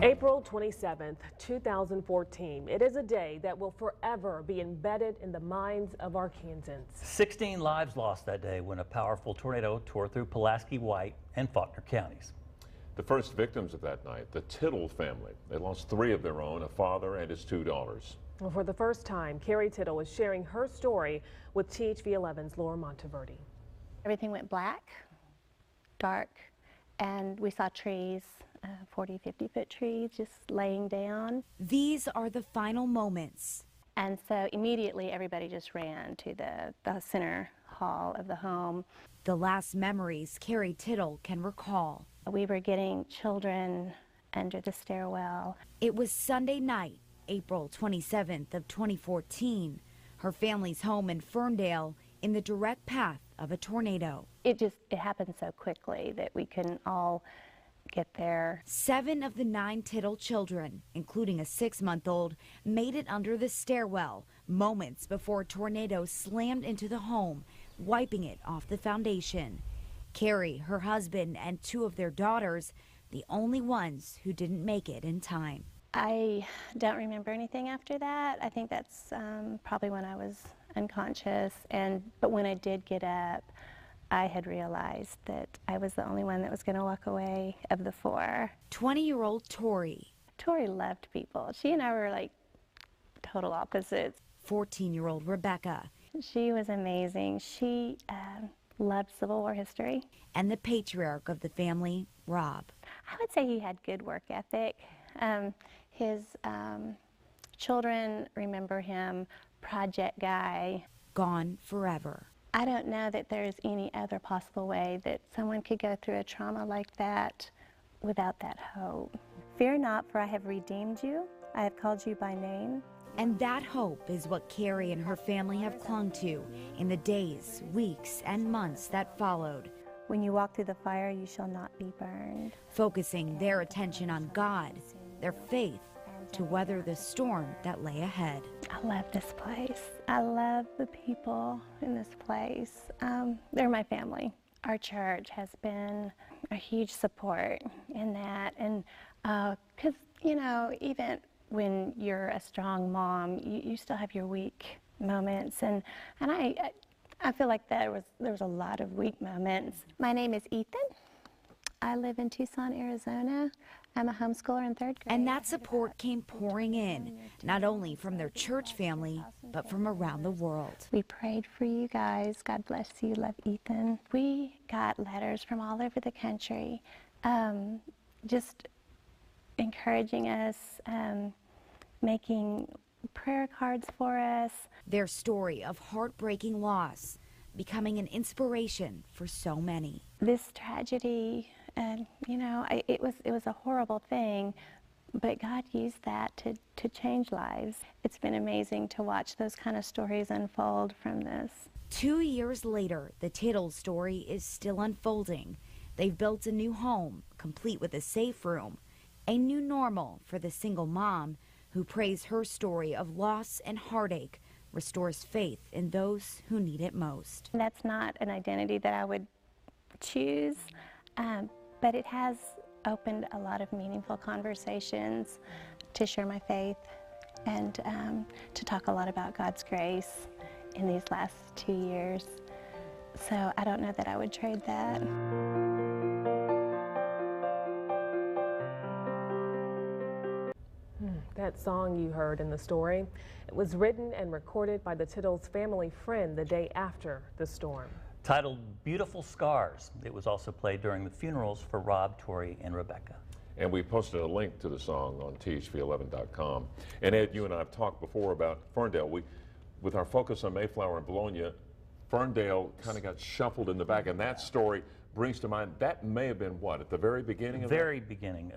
April 27th, 2014. It is a day that will forever be embedded in the minds of Arkansans. 16 lives lost that day when a powerful tornado tore through Pulaski, White, and Faulkner counties. The first victims of that night, the Tittle family. They lost 3 of their own, a father and his 2 daughters. Well, for the first time, Carrie Tittle is sharing her story with THV11's Laura Monteverde. Everything went black, dark, and we saw trees, 40, 50-foot trees just laying down. These are the final moments. And so immediately everybody just ran to the center hall of the home. The last memories Carrie Tittle can recall. We were getting children under the stairwell. It was Sunday night, April 27th of 2014. Her family's home in Ferndale in the direct path of a tornado. It happened so quickly that we couldn't all get there. 7 of the 9 Tittle children, including a 6-month-old, made it under the stairwell moments before a tornado slammed into the home, wiping it off the foundation. Carrie, her husband, and 2 of their daughters, the only ones who didn't make it in time. I don't remember anything after that. I think that's probably when I was unconscious, but when I did get up, I had realized that I was the only one that was going to walk away of the 4. 20-year-old Tori. Tori loved people. She and I were like total opposites. 14-year-old Rebecca. She was amazing. She loved Civil War history. And the patriarch of the family, Rob. I would say he had good work ethic. His children remember him, project guy. Gone forever. I don't know that there's any other possible way that someone could go through a trauma like that without that hope. Fear not, for I have redeemed you. I have called you by name. And that hope is what Carrie and her family have clung to in the days, weeks, and months that followed. When you walk through the fire, you shall not be burned. Focusing their attention on God, their faith, to weather the storm that lay ahead. I love this place. I love the people in this place. They're my family. Our church has been a huge support in that, and because you know, even when you're a strong mom, you still have your weak moments, and I feel like there was a lot of weak moments. My name is Ethan. I live in Tucson, Arizona. I'm a homeschooler in 3rd grade. And that support came pouring in, not only from their church family, but from around the world. We prayed for you guys. God bless you. Love, Ethan. We got letters from all over the country, just encouraging us, making prayer cards for us. Their story of heartbreaking loss becoming an inspiration for so many. This tragedy, you know, it was a horrible thing, but God used that to change lives. It's been amazing to watch those kind of stories unfold from this. 2 years later, the Tittle story is still unfolding. They've built a new home, complete with a safe room, a new normal for the single mom who prays her story of loss and heartache restores faith in those who need it most. That's not an identity that I would choose, but it has opened a lot of meaningful conversations to share my faith and to talk a lot about God's grace in these last 2 years. So I don't know that I would trade that. That song you heard in the story, it was written and recorded by the Tittle's family friend the day after the storm. Titled Beautiful Scars, it was also played during the funerals for Rob, Tori, and Rebecca. And we posted a link to the song on THV11.com. And Ed, you and I have talked before about Ferndale. With our focus on Mayflower and Bologna, Ferndale kind of got shuffled in the back, and that story brings to mind, that may have been what, at the very beginning of very beginning.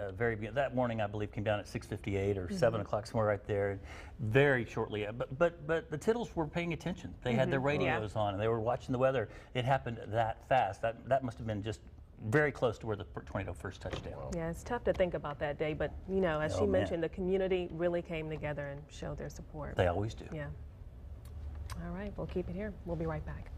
That morning, I believe, came down at 6:58 or 7 o'clock, somewhere right there. Very shortly, but the Tittles were paying attention. They had their radios on, and they were watching the weather. It happened that fast. That must have been just very close to where the tornado first touched down. Yeah, it's tough to think about that day, but you know, as she mentioned, the community really came together and showed their support. They always do. Yeah. All right, we'll keep it here. We'll be right back.